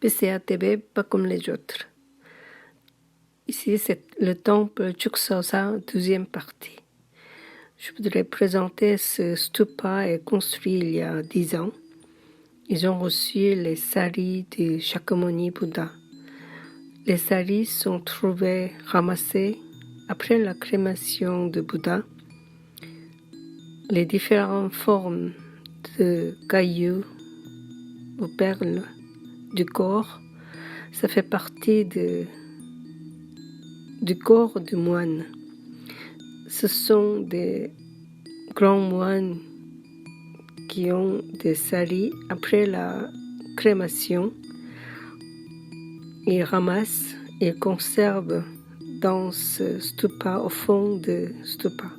PCATB, pas comme les autres. Ici, c'est le temple Chuksosa, deuxième partie. Je voudrais présenter ce stupa est construit il y a 10 ans. Ils ont reçu les saris de Shakyamuni Bouddha. Les saris sont trouvés ramassés après la crémation de Bouddha. Les différentes formes de cailloux ou perles du corps, ça fait partie du corps du moine. Ce sont des grands moines qui ont des saris après la crémation. Ils ramassent et conservent dans ce stupa, au fond de stupa.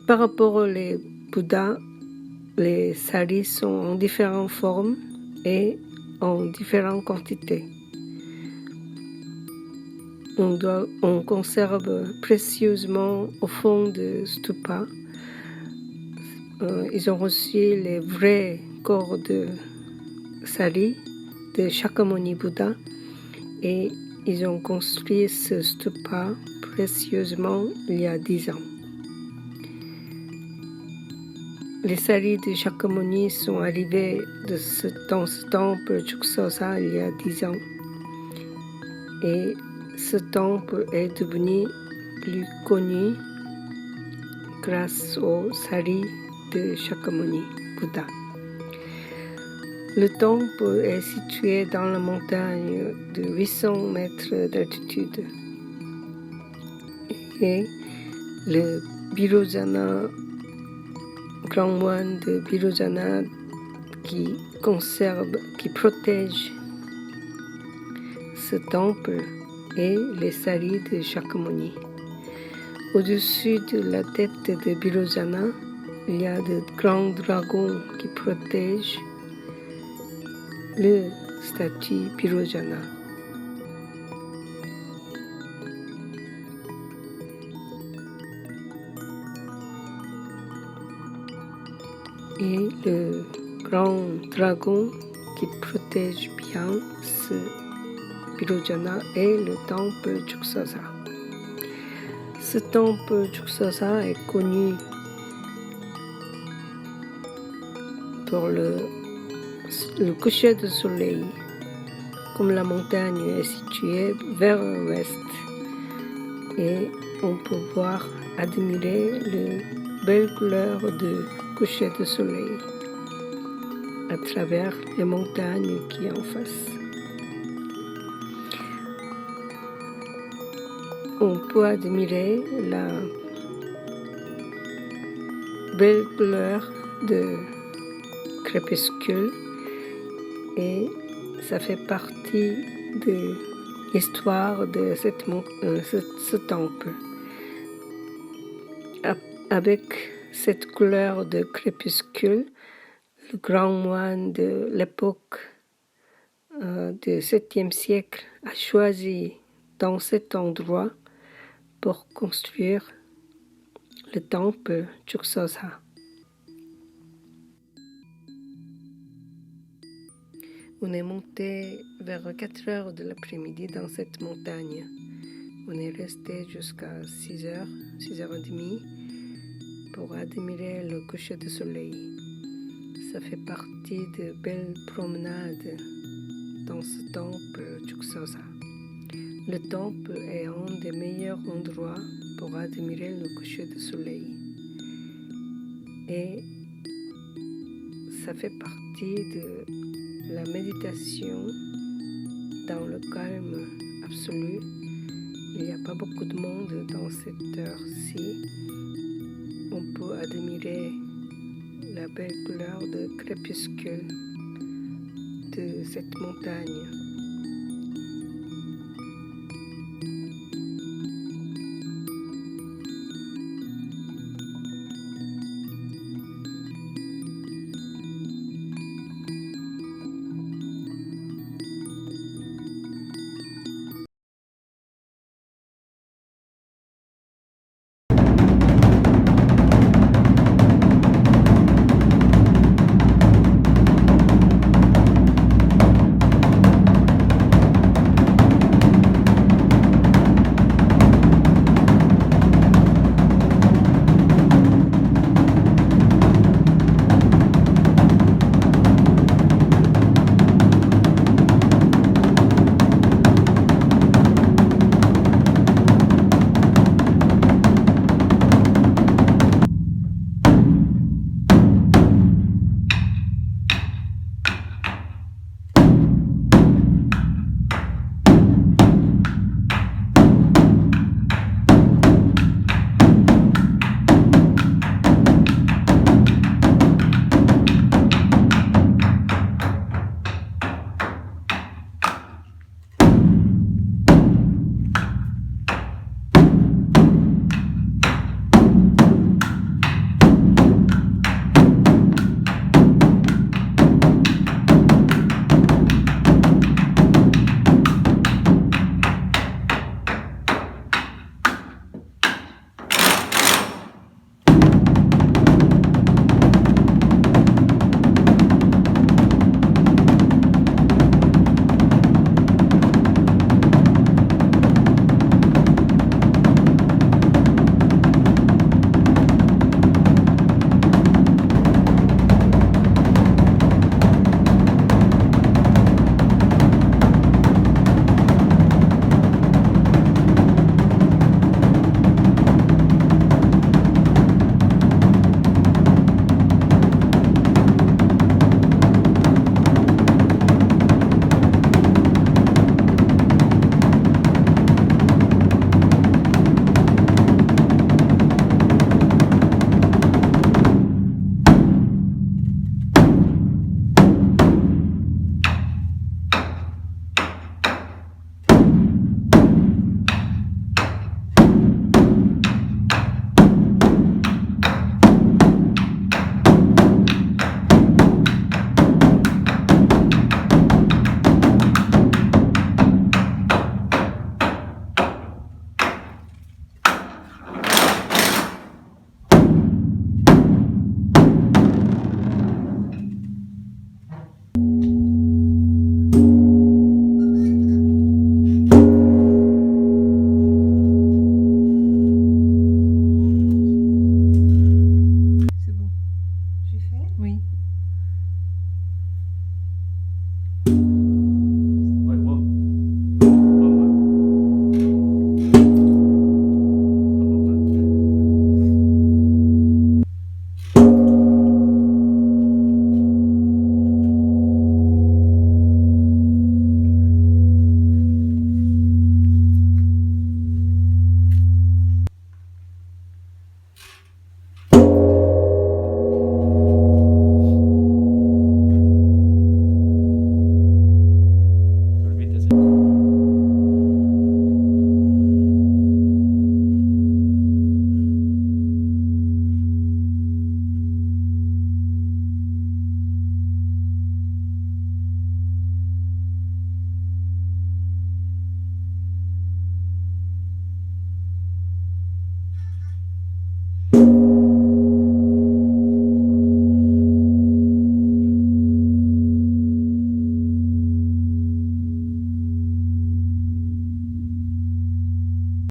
Par rapport aux Bouddhas, les saris sont en différentes formes et en différentes quantités. On conserve précieusement au fond de stupa. Ils ont reçu les vrais corps de saris de Shakyamuni Bouddha et ils ont construit ce stupa précieusement il y a 10 ans. Les saris de Shakyamuni sont arrivés dans ce temple Chuksosa il y a 10 ans et ce temple est devenu plus connu grâce aux saris de Shakyamuni Bouddha. Le temple est situé dans la montagne de 800 mètres d'altitude et le Birojana, grand moine de Birojana qui protège ce temple et les saris de Shakyamuni. Au-dessus de la tête de Birojana, il y a de grands dragons qui protègent le statue Birojana. Et le grand dragon qui protège bien ce Birojana est le temple Chuksosa. Ce temple Chuksosa est connu pour le coucher du soleil. Comme la montagne est située vers l'ouest et on peut admirer la belle couleur du coucher du soleil à travers les montagnes qui sont en face. On peut admirer la belle couleur de crépuscule et ça fait partie de l'histoire de ce temple. Avec cette couleur de crépuscule, le grand moine de l'époque du 7e siècle a choisi dans cet endroit pour construire le temple Chuksosa. On est monté vers 4 heures de l'après-midi dans cette montagne. On est resté jusqu'à 6h, 6h30 pour admirer le coucher du soleil. Ça fait partie de belles promenades dans ce temple Chuksosa. Le temple est un des meilleurs endroits pour admirer le coucher du soleil. Et ça fait partie de la méditation dans le calme absolu. Il n'y a pas beaucoup de monde dans cette heure-ci. On peut admirer la belle couleur de crépuscule de cette montagne.